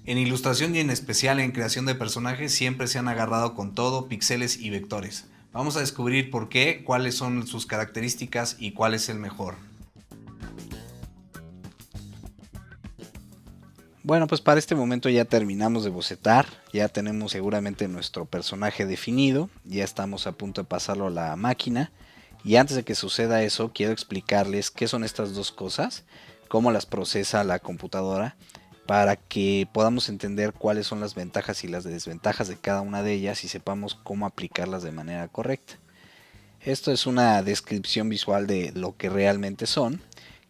En ilustración y en especial en creación de personajes siempre se han agarrado con todo, píxeles y vectores. Vamos a descubrir por qué, cuáles son sus características y cuál es el mejor. Bueno, pues para este momento ya terminamos de bocetar, ya tenemos seguramente nuestro personaje definido, ya estamos a punto de pasarlo a la máquina. Y antes de que suceda eso, quiero explicarles qué son estas dos cosas, cómo las procesa la computadora, para que podamos entender cuáles son las ventajas y las desventajas de cada una de ellas y sepamos cómo aplicarlas de manera correcta. Esto es una descripción visual de lo que realmente son,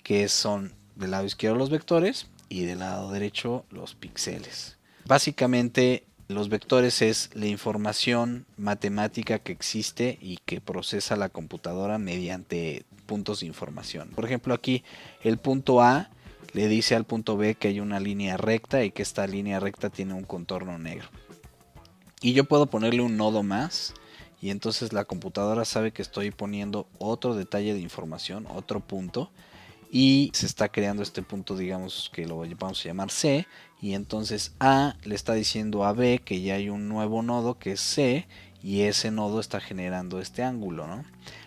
que son del lado izquierdo los vectores y del lado derecho los píxeles. Básicamente los vectores es la información matemática que existe y que procesa la computadora mediante puntos de información. Por ejemplo, aquí el punto A le dice al punto B que hay una línea recta y que esta línea recta tiene un contorno negro. Y yo puedo ponerle un nodo más y entonces la computadora sabe que estoy poniendo otro detalle de información, otro punto, y se está creando este punto, digamos que lo vamos a llamar C, y entonces A le está diciendo a B que ya hay un nuevo nodo que es C, y ese nodo está generando este ángulo, ¿no?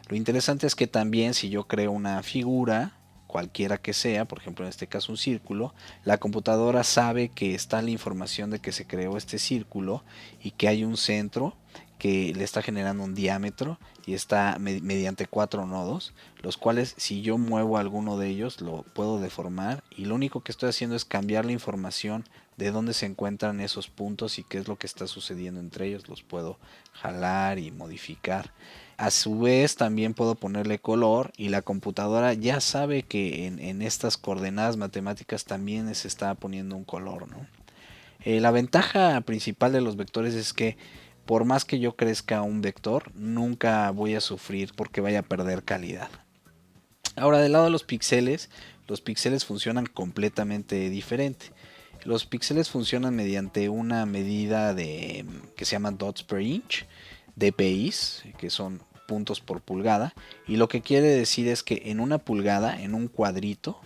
Lo interesante es que también si yo creo una figura, cualquiera que sea, por ejemplo en este caso un círculo, la computadora sabe que está la información de que se creó este círculo y que hay un centro que le está generando un diámetro y está mediante 4 nodos, los cuales si yo muevo alguno de ellos lo puedo deformar, y lo único que estoy haciendo es cambiar la información de dónde se encuentran esos puntos y qué es lo que está sucediendo entre ellos. Los puedo jalar y modificar. A su vez también puedo ponerle color y la computadora ya sabe que en estas coordenadas matemáticas también se está poniendo un color, ¿no? La ventaja principal de los vectores es que por más que yo crezca un vector, nunca voy a sufrir porque vaya a perder calidad. Ahora, del lado de los píxeles funcionan completamente diferente. Los píxeles funcionan mediante una medida que se llama dots per inch, dpis, que son puntos por pulgada, y lo que quiere decir es que en una pulgada, en un cuadrito,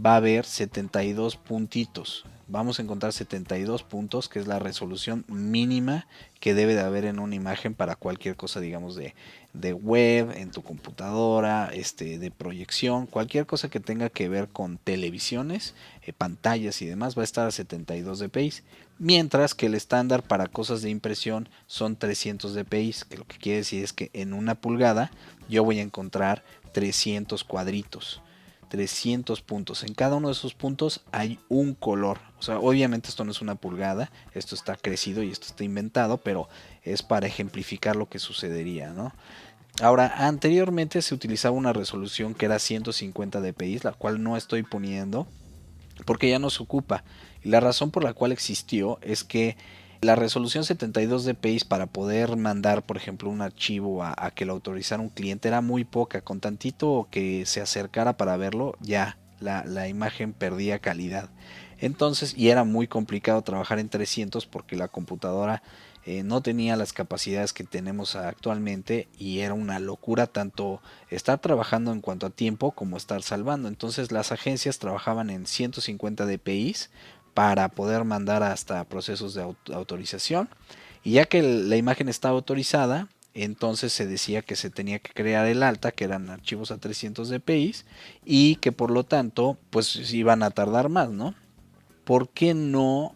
va a haber 72 puntitos. Vamos a encontrar 72 puntos, que es la resolución mínima que debe de haber en una imagen para cualquier cosa, digamos, de web, en tu computadora, de proyección, cualquier cosa que tenga que ver con televisiones, pantallas y demás, va a estar a 72 dpi, mientras que el estándar para cosas de impresión son 300 dpi, que lo que quiere decir es que en una pulgada yo voy a encontrar 300 cuadritos. 300 puntos. En cada uno de esos puntos hay un color. O sea, obviamente esto no es una pulgada, esto está crecido y esto está inventado, pero es para ejemplificar lo que sucedería, ¿no? Ahora, anteriormente se utilizaba una resolución que era 150 dpi, la cual no estoy poniendo porque ya no se ocupa. Y la razón por la cual existió es que la resolución 72 dpi para poder mandar, por ejemplo, un archivo a que lo autorizara un cliente era muy poca. Con tantito que se acercara para verlo, ya la imagen perdía calidad. Entonces, y era muy complicado trabajar en 300 porque la computadora no tenía las capacidades que tenemos actualmente, y era una locura tanto estar trabajando en cuanto a tiempo como estar salvando. Entonces las agencias trabajaban en 150 dpi para poder mandar hasta procesos de autorización, y ya que la imagen estaba autorizada, entonces se decía que se tenía que crear el alta, que eran archivos a 300 dpi, y que por lo tanto pues iban a tardar más, ¿no? ¿Por qué no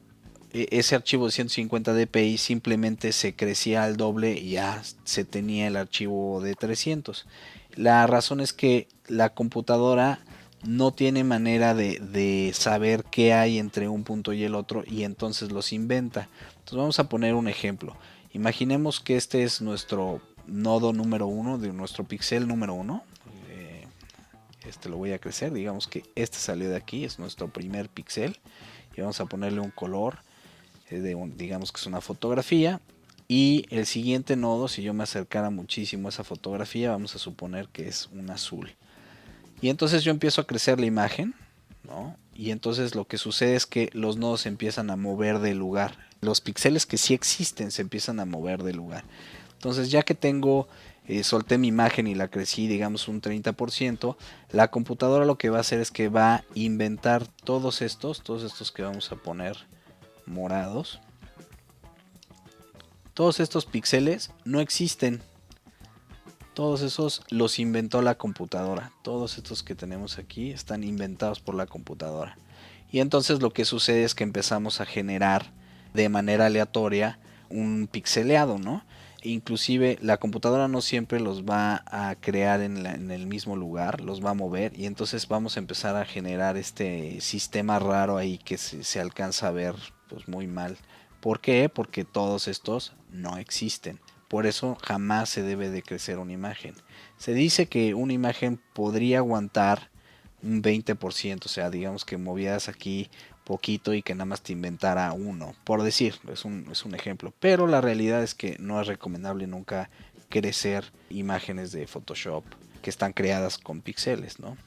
ese archivo de 150 dpi simplemente se crecía al doble y ya se tenía el archivo de 300? La razón es que la computadora no tiene manera de saber qué hay entre un punto y el otro, y entonces los inventa. Entonces vamos a poner un ejemplo. Imaginemos que este es nuestro nodo número 1, de nuestro píxel número 1. Este lo voy a crecer, digamos que este salió de aquí, es nuestro primer píxel, y vamos a ponerle un color, digamos que es una fotografía. Y el siguiente nodo, si yo me acercara muchísimo a esa fotografía, vamos a suponer que es un azul. Y entonces yo empiezo a crecer la imagen, ¿no? Y entonces lo que sucede es que los nodos se empiezan a mover de lugar. Los píxeles que sí existen se empiezan a mover de lugar. Entonces ya que tengo, solté mi imagen y la crecí, digamos, un 30%, la computadora lo que va a hacer es que va a inventar todos estos que vamos a poner morados. Todos estos píxeles no existen. Todos esos los inventó la computadora. Todos estos que tenemos aquí están inventados por la computadora. Y entonces lo que sucede es que empezamos a generar de manera aleatoria un pixeleado, ¿no? Inclusive la computadora no siempre los va a crear en el mismo lugar, los va a mover y entonces vamos a empezar a generar este sistema raro ahí que se alcanza a ver pues muy mal. ¿Por qué? Porque todos estos no existen. Por eso jamás se debe de crecer una imagen. Se dice que una imagen podría aguantar un 20%, o sea, digamos que movieras aquí poquito y que nada más te inventara uno, por decir, es un ejemplo. Pero la realidad es que no es recomendable nunca crecer imágenes de Photoshop que están creadas con píxeles, ¿no?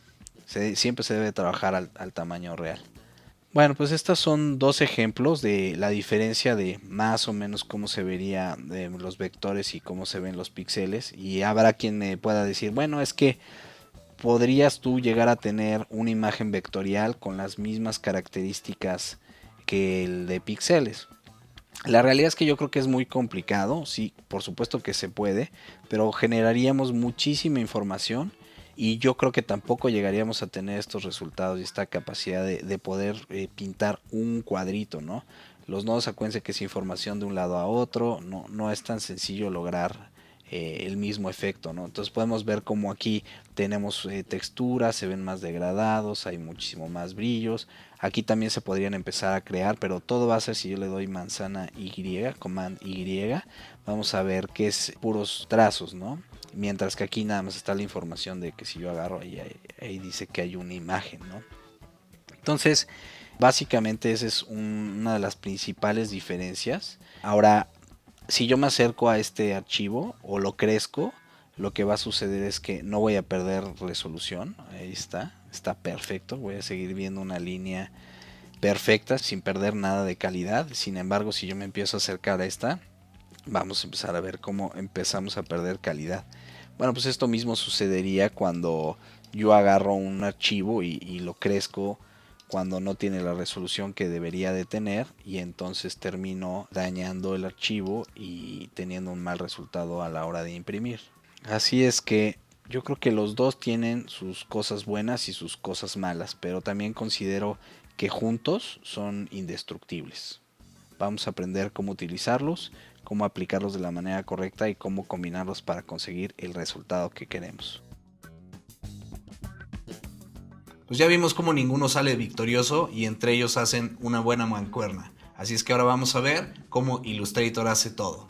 Siempre se debe trabajar al tamaño real. Bueno, pues estos son dos ejemplos de la diferencia de más o menos cómo se vería los vectores y cómo se ven los píxeles. Y habrá quien me pueda decir, bueno, es que podrías tú llegar a tener una imagen vectorial con las mismas características que el de píxeles. La realidad es que yo creo que es muy complicado, sí, por supuesto que se puede, pero generaríamos muchísima información y yo creo que tampoco llegaríamos a tener estos resultados y esta capacidad de poder pintar un cuadrito, ¿no? Los nodos, acuérdense que es información de un lado a otro, no es tan sencillo lograr el mismo efecto, ¿no? Entonces podemos ver como aquí tenemos texturas, se ven más degradados, hay muchísimo más brillos. Aquí también se podrían empezar a crear, pero todo va a ser si yo le doy manzana Y, command Y, vamos a ver que es puros trazos, ¿no? Mientras que aquí nada más está la información de que si yo agarro ahí dice que hay una imagen, ¿no? Entonces, básicamente esa es una de las principales diferencias. Ahora, si yo me acerco a este archivo o lo crezco, lo que va a suceder es que no voy a perder resolución. Ahí está perfecto. Voy a seguir viendo una línea perfecta sin perder nada de calidad. Sin embargo, si yo me empiezo a acercar a esta, vamos a empezar a ver cómo empezamos a perder calidad. Bueno, pues esto mismo sucedería cuando yo agarro un archivo y lo crezco cuando no tiene la resolución que debería de tener y entonces termino dañando el archivo y teniendo un mal resultado a la hora de imprimir. Así es que yo creo que los dos tienen sus cosas buenas y sus cosas malas, pero también considero que juntos son indestructibles. Vamos a aprender cómo utilizarlos, cómo aplicarlos de la manera correcta y cómo combinarlos para conseguir el resultado que queremos. Pues ya vimos cómo ninguno sale victorioso y entre ellos hacen una buena mancuerna. Así es que ahora vamos a ver cómo Illustrator hace todo.